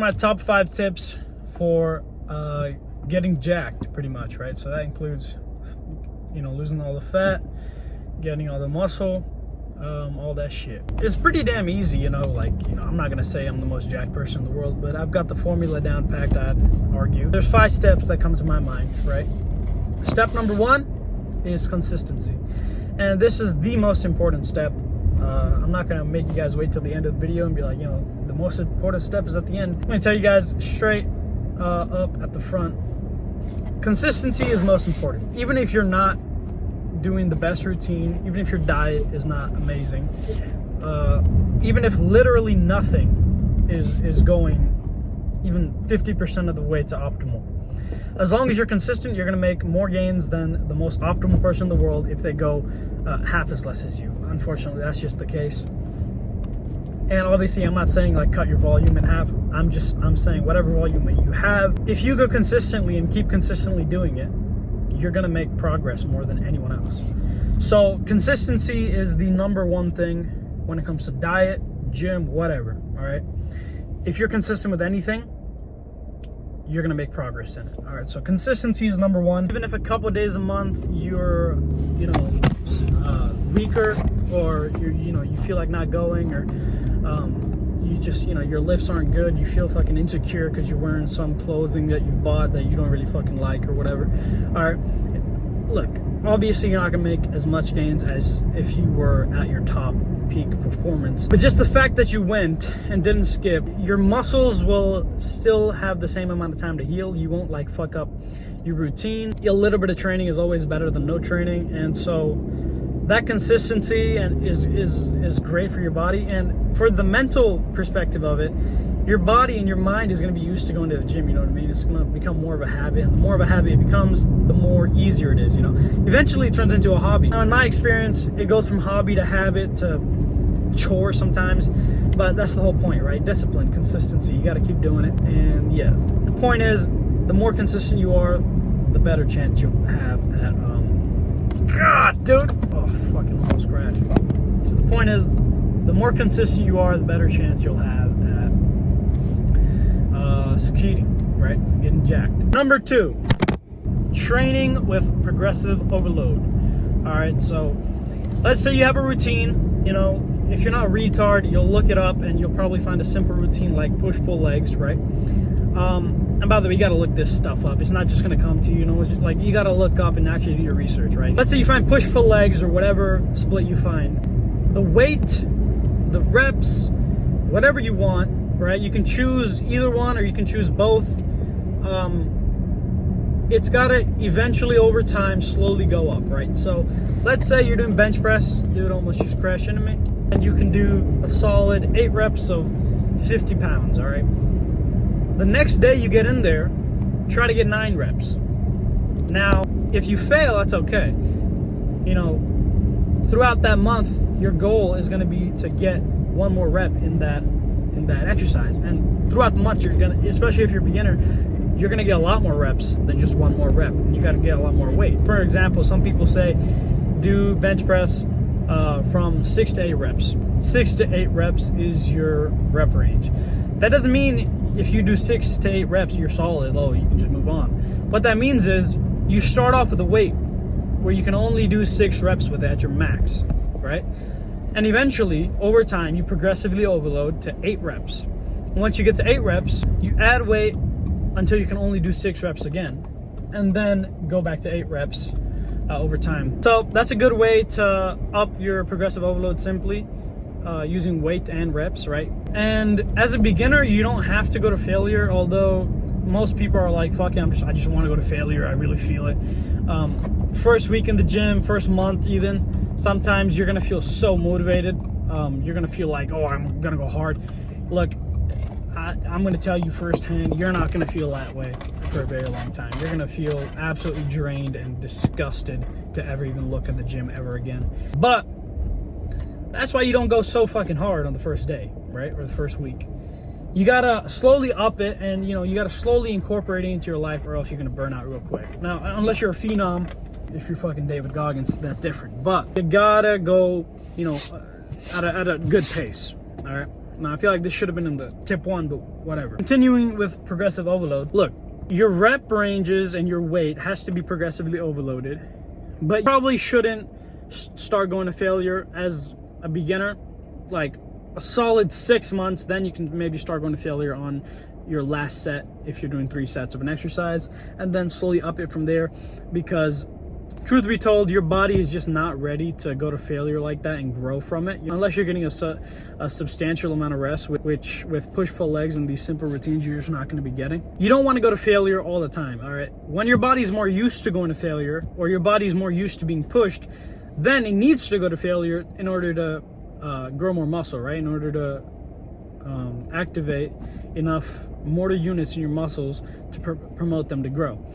my top 5 tips for getting jacked, pretty much, right? So that includes, you know, losing all the fat, getting all the muscle, all that shit. It's pretty damn easy, you know, like, you know, I'm not gonna say I'm the most jacked person in the world, but I've got the formula down packed, I'd argue. There's 5 steps that come to my mind, right? Step number 1 is consistency. And this is the most important step. I'm not gonna make you guys wait till the end of the video and be like, you know, the most important step is at the end. I'm gonna tell you guys straight up at the front. Consistency is most important. Even if you're not doing the best routine, even if your diet is not amazing, even if literally nothing is going even 50% of the way to optimal, as long as you're consistent, you're going to make more gains than the most optimal person in the world if they go half as less as you. Unfortunately, that's just the case. And obviously, I'm not saying like cut your volume in half. I'm saying whatever volume you have, if you go consistently and keep consistently doing it, you're going to make progress more than anyone else. So consistency is the number 1 thing when it comes to diet, gym, whatever. All right. If you're consistent with anything, you're going to make progress in it. All right. So consistency is number 1. Even if a couple of days a month you're, you know, weaker, or you feel like not going, or you just, you know, your lifts aren't good, you feel fucking insecure because you're wearing some clothing that you bought that you don't really fucking like or whatever. All right, look, obviously you're not gonna make as much gains as if you were at your top peak performance, but just the fact that you went and didn't skip, your muscles will still have the same amount of time to heal. You won't like fuck up your routine. A little bit of training is always better than no training, and so that consistency and is great for your body. And for the mental perspective of it, your body and your mind is going to be used to going to the gym, you know what I mean? It's going to become more of a habit, and the more of a habit it becomes, the more easier it is, you know? Eventually it turns into a hobby. Now, in my experience, it goes from hobby to habit to chore sometimes, but that's the whole point, right? Discipline, consistency, you got to keep doing it. And yeah, the point is, the more consistent you are, the better chance you'll have at God, dude. Oh, fucking almost crashed. So the point is, the more consistent you are, the better chance you'll have at succeeding, right? Getting jacked. Number 2, training with progressive overload. All right, so let's say you have a routine. You know, if you're not a retard, you'll look it up and you'll probably find a simple routine like push-pull legs, right? And by the way, you got to look this stuff up. It's not just going to come to you, you know, it's just like you got to look up and actually do your research, right? Let's say you find push-pull legs or whatever split you find. The weight, the reps, whatever you want, right? You can choose either one or you can choose both. It's got to eventually over time slowly go up, right? So let's say you're doing bench press. Dude almost just crashed into me. And you can do a solid 8 reps of 50 pounds, all right? The next day you get in there, try to get 9 reps. Now, if you fail, that's okay. You know, throughout that month, your goal is going to be to get 1 more rep in that exercise. And throughout the month, you're gonna, especially if you're a beginner, you're gonna get a lot more reps than just 1 more rep, and you got to get a lot more weight. For example, some people say do bench press from 6 to 8 reps. 6 to 8 reps is your rep range. That doesn't mean if you do 6 to 8 reps, you're solid. Oh, you can just move on. What that means is you start off with a weight where you can only do 6 reps with it at your max, right? And eventually, over time, you progressively overload to 8 reps. Once you get to 8 reps, you add weight until you can only do 6 reps again, and then go back to 8 reps over time. So that's a good way to up your progressive overload, simply using weight and reps, right? And as a beginner, you don't have to go to failure, although most people are like, fuck it, I just want to go to failure. I really feel it. First week in the gym, first month even, sometimes you're going to feel so motivated. You're going to feel like, oh, I'm going to go hard. Look, I'm going to tell you firsthand, you're not going to feel that way for a very long time. You're going to feel absolutely drained and disgusted to ever even look at the gym ever again. But that's why you don't go so fucking hard on the first day, right? Or the first week. You got to slowly up it, and, you know, you got to slowly incorporate it into your life, or else you're going to burn out real quick. Now, unless you're a phenom, if you're fucking David Goggins, that's different. But you got to go, you know, at a good pace, all right? Now, I feel like this should have been in the tip 1, but whatever. Continuing with progressive overload. Look, your rep ranges and your weight has to be progressively overloaded, but you probably shouldn't start going to failure as a beginner. Like a solid 6 months, then you can maybe start going to failure on your last set if you're doing 3 sets of an exercise, and then slowly up it from there, because truth be told, your body is just not ready to go to failure like that and grow from it, unless you're getting a substantial amount of rest, which with push-pull legs and these simple routines, you're just not going to be getting. You don't want to go to failure all the time, all right? When your body's more used to going to failure, or your body's more used to being pushed, then it needs to go to failure in order to grow more muscle, right? In order to activate enough motor units in your muscles to promote them to grow.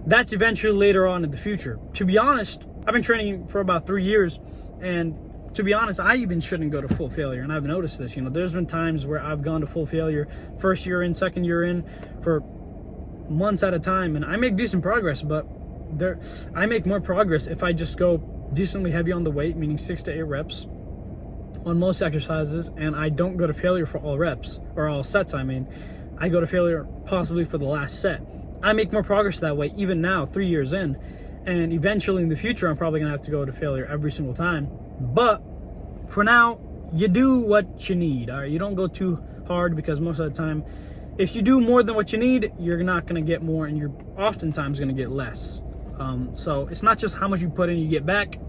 That's eventually later on in the future. To be honest, I've been training for about 3 years, and to be honest, I even shouldn't go to full failure, and I've noticed this. You know, there's been times where I've gone to full failure, first year in, second year in, for months at a time, and I make decent progress, but I make more progress if I just go decently heavy on the weight, meaning 6 to 8 reps on most exercises, and I don't go to failure for all reps, or all sets, I mean. I go to failure possibly for the last set. I make more progress that way, even now, 3 years in, and eventually in the future, I'm probably gonna have to go to failure every single time. But for now, you do what you need, all right? You don't go too hard, because most of the time, if you do more than what you need, you're not gonna get more, and you're oftentimes gonna get less. So it's not just how much you put in, you get back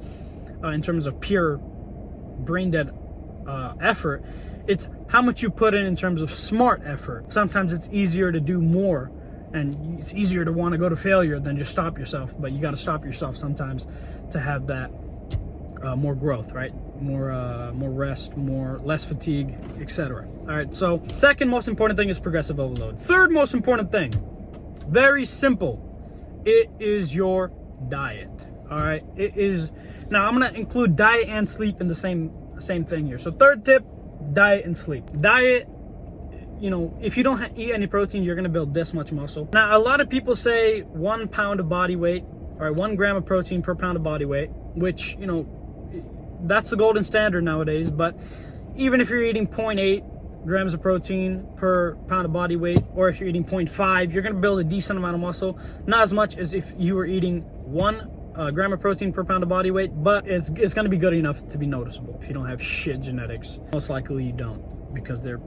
in terms of pure brain dead effort. It's how much you put in terms of smart effort. Sometimes it's easier to do more, and it's easier to want to go to failure than just stop yourself, but you got to stop yourself sometimes to have that more growth, right? More rest, less fatigue, etc. All right, so second most important thing is progressive overload. Third most important thing, very simple, it is your diet. All right, it is. Now I'm gonna include diet and sleep in the same thing here. So third tip, diet and sleep. Diet, you know, if you don't eat any protein, you're gonna build this much muscle. Now, a lot of people say 1 pound of body weight, all right, 1 gram of protein per pound of body weight, which, you know, that's the golden standard nowadays. But even if you're eating 0.8 grams of protein per pound of body weight, or if you're eating 0.5, you're gonna build a decent amount of muscle. Not as much as if you were eating 1 gram of protein per pound of body weight, but it's going to be good enough to be noticeable if you don't have shit genetics. Most likely you don't, because to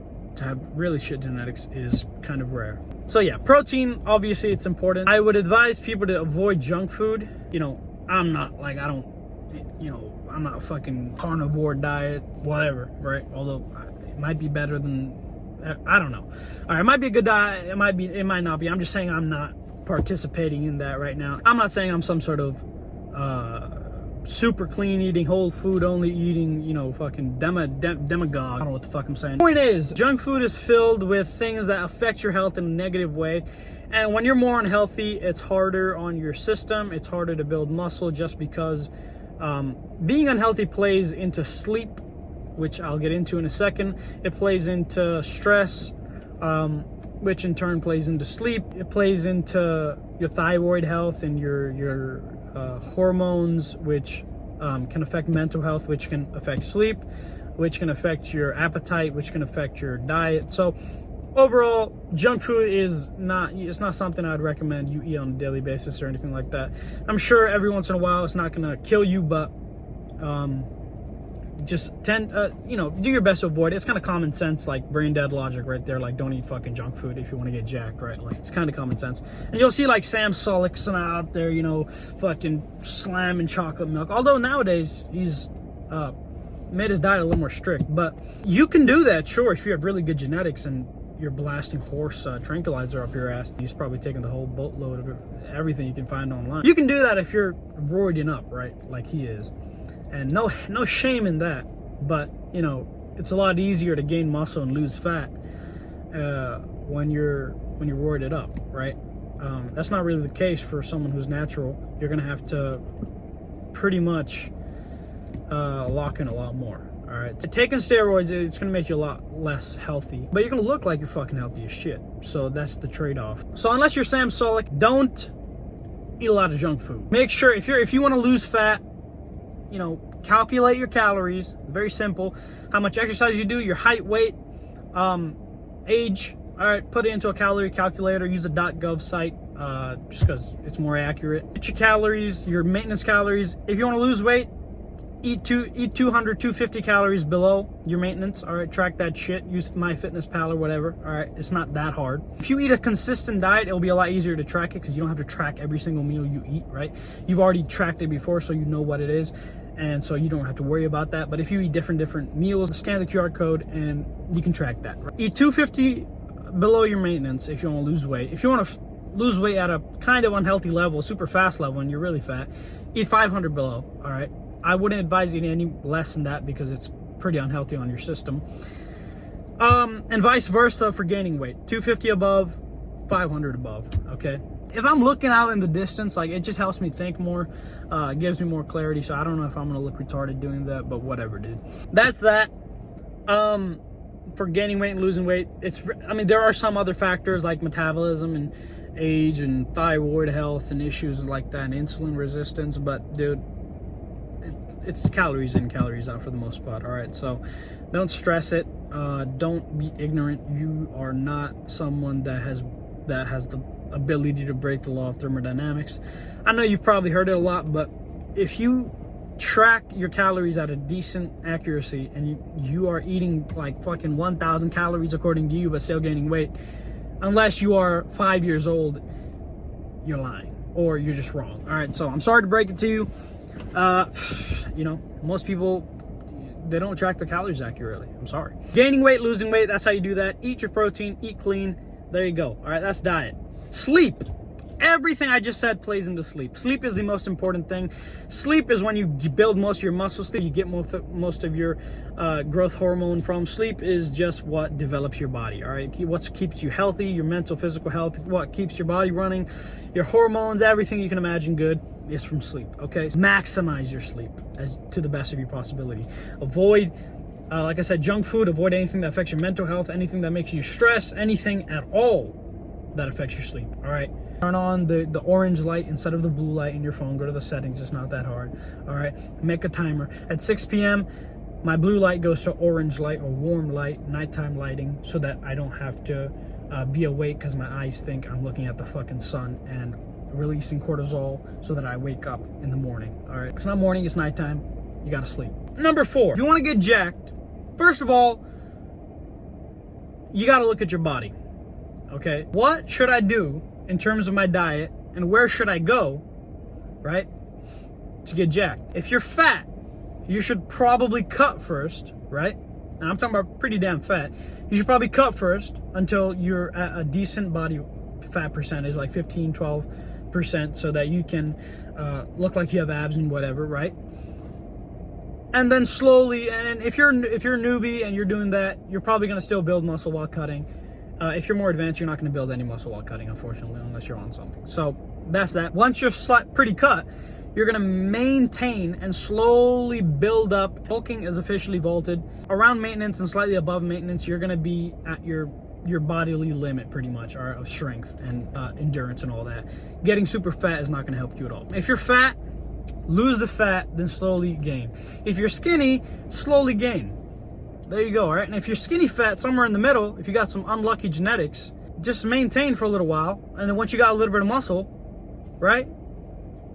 have really shit genetics is kind of rare. So yeah, protein, obviously it's important. I would advise people to avoid junk food. You know, I'm not a fucking carnivore diet, whatever, right? Although it might be better than, I don't know. All right, it might be a good diet, it might not be. I'm just saying I'm not participating in that right now. I'm not saying I'm some sort of super clean eating, whole food only eating, you know, fucking demagogue. I don't know what the fuck I'm saying. Point is, junk food is filled with things that affect your health in a negative way, and when you're more unhealthy, it's harder on your system, it's harder to build muscle, just because being unhealthy plays into sleep, which I'll get into in a second. It plays into stress, which in turn plays into sleep. It plays into your thyroid health and your hormones, which can affect mental health, which can affect sleep, which can affect your appetite, which can affect your diet. So overall, junk food is it's not something I'd recommend you eat on a daily basis or anything like that. I'm sure every once in a while it's not gonna kill you, but just do your best to avoid it. It's kind of common sense, like brain dead logic right there. Like, don't eat fucking junk food if you want to get jacked, right? Like, it's kind of common sense. And you'll see like Sam Sullickson out there, you know, fucking slamming chocolate milk. Although nowadays he's made his diet a little more strict, but you can do that, sure, if you have really good genetics and you're blasting horse tranquilizer up your ass. He's probably taking the whole boatload of everything you can find online. You can do that if you're roiding up, right, like he is. And no shame in that, but you know, it's a lot easier to gain muscle and lose fat when you're roided up, right? That's not really the case for someone who's natural. You're gonna have to pretty much lock in a lot more. All right, so taking steroids, it's gonna make you a lot less healthy, but you're gonna look like you're fucking healthy as shit. So that's the trade-off. So unless you're Sam Sulek, don't eat a lot of junk food. Make sure if you want to lose fat, you know, calculate your calories. Very simple. How much exercise you do, your height, weight, Age, all right, put it into a calorie calculator, use a .gov site, just because it's more accurate. Get your calories, your maintenance calories. If you want to lose weight, eat 200, 250 calories below your maintenance. All right, track that shit. Use myfitnesspal or whatever. All right, it's not that hard. If you eat a consistent diet, it'll be a lot easier to track it because you don't have to track every single meal you eat, right? You've already tracked it before, so you know what it is, and so you don't have to worry about that. But if you eat different meals, scan the QR code and you can track that. Right? Eat 250 below your maintenance if you want to lose weight. If you want to lose weight at a kind of unhealthy level, super fast level, and you're really fat, eat 500 below. All right. I wouldn't advise eating any less than that because it's pretty unhealthy on your system. And vice versa for gaining weight. 250 above, 500 above, okay? If I'm looking out in the distance, like, it just helps me think more. It gives me more clarity, so I don't know if I'm going to look retarded doing that, but whatever, dude. That's that. For gaining weight and losing weight, there are some other factors like metabolism and age and thyroid health and issues like that and insulin resistance, but, dude, it's calories in, calories out for the most part. All right, so don't stress it. Don't be ignorant. You are not someone that has the ability to break the law of thermodynamics. I know you've probably heard it a lot, but if you track your calories at a decent accuracy and you are eating like fucking 1,000 calories according to you but still gaining weight, unless you are 5 years old, you're lying or you're just wrong. All right, so I'm sorry to break it to you. Most people, they don't track their calories accurately. I'm sorry. Gaining weight, losing weight, that's how you do that. Eat your protein, eat clean. There you go. All right, that's diet. Sleep. Everything I just said plays into sleep. Sleep is the most important thing. Sleep is when you build most of your muscle. Sleep, you get most of your growth hormone from. Sleep is just what develops your body, all right? What keeps you healthy, your mental, physical health, what keeps your body running, your hormones, everything you can imagine good is from sleep, okay? Maximize your sleep as to the best of your possibility. Avoid, like I said, junk food. Avoid anything that affects your mental health, anything that makes you stress, anything at all that affects your sleep, all right? Turn on the orange light instead of the blue light in your phone. Go to the settings. It's not that hard. All right. Make a timer. At 6 p.m., my blue light goes to orange light or warm light, nighttime lighting, so that I don't have to be awake because my eyes think I'm looking at the fucking sun and releasing cortisol so that I wake up in the morning. All right. It's not morning. It's nighttime. You got to sleep. Number 4, if you want to get jacked, first of all, you got to look at your body. Okay. What should I do in terms of my diet, and where should I go, right, to get jacked? If you're fat, you should probably cut first, right? And I'm talking about pretty damn fat. You should probably cut first until you're at a decent body fat percentage, like 15, 12%, so that you can look like you have abs and whatever, right? And then slowly, and if you're a newbie and you're doing that, you're probably going to still build muscle while cutting. If you're more advanced, you're not going to build any muscle while cutting, unfortunately, unless you're on something. So that's that. Once you're pretty cut, you're going to maintain and slowly build up. Bulking is officially vaulted. Around maintenance and slightly above maintenance, you're going to be at your bodily limit pretty much, or of strength and endurance and all that. Getting super fat is not going to help you at all. If you're fat, lose the fat, then slowly gain. If you're skinny, slowly gain. There you go, all right? And if you're skinny fat, somewhere in the middle, if you got some unlucky genetics, just maintain for a little while. And then once you got a little bit of muscle, right?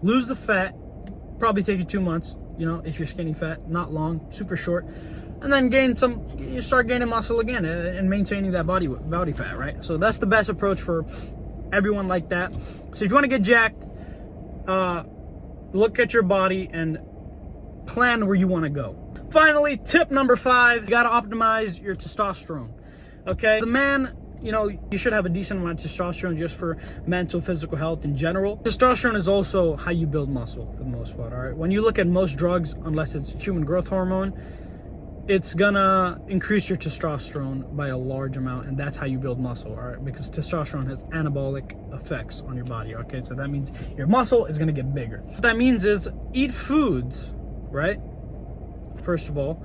Lose the fat. Probably take you 2 months, if you're skinny fat. Not long, super short. And then you start gaining muscle again and maintaining that body fat, right? So that's the best approach for everyone like that. So if you want to get jacked, look at your body and plan where you want to go. Finally, tip number 5, you got to optimize your testosterone. Okay, the man, you should have a decent amount of testosterone just for mental, physical health in general. Testosterone is also how you build muscle for the most part. All right, when you look at most drugs, unless it's human growth hormone, it's gonna increase your testosterone by a large amount, and that's how you build muscle. All right, because testosterone has anabolic effects on your body. Okay, so that means your muscle is gonna get bigger. What that means is eat foods, right? First of all,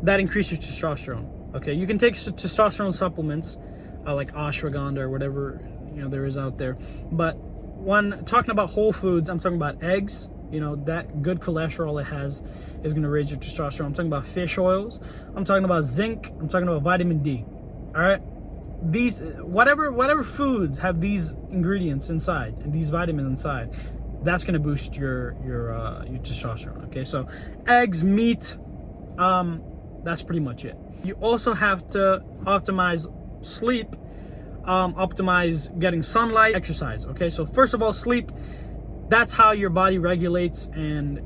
that increase your testosterone. Okay, you can take testosterone supplements like ashwagandha or whatever there is out there. But when talking about whole foods, I'm talking about eggs. That good cholesterol it has is going to raise your testosterone. I'm talking about fish oils. I'm talking about zinc. I'm talking about vitamin D. All right, these whatever foods have these ingredients inside and these vitamins inside, that's gonna boost your testosterone. Okay, so eggs, meat, that's pretty much it. You also have to optimize sleep, optimize getting sunlight, exercise. Okay, so first of all, sleep. That's how your body regulates and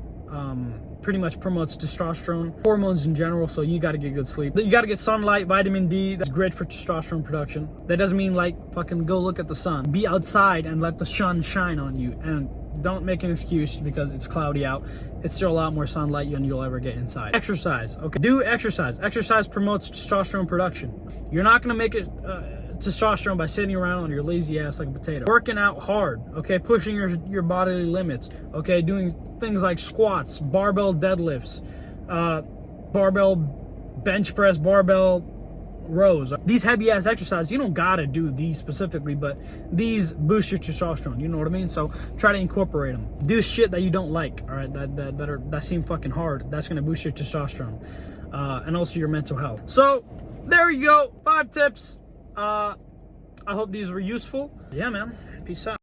pretty much promotes testosterone, hormones in general. So you got to get good sleep. You got to get sunlight, vitamin D. That's great for testosterone production. That doesn't mean like fucking go look at the sun. Be outside and let the sun shine on you, and don't make an excuse because it's cloudy out. It's still a lot more sunlight than you'll ever get inside. Exercise. Okay, do exercise. Exercise promotes testosterone production. You're not gonna make it testosterone by sitting around on your lazy ass like a potato. Working out hard, okay, pushing your bodily limits, okay, doing things like squats, barbell deadlifts, barbell bench press, barbell rows. These heavy ass exercises, you don't gotta do these specifically, but these boost your testosterone, you know what I mean? So try to incorporate them. Do shit that you don't like, all right, that seem fucking hard. That's gonna boost your testosterone, and also your mental health. So there you go, 5 tips. I hope these were useful. Yeah, man. Peace out.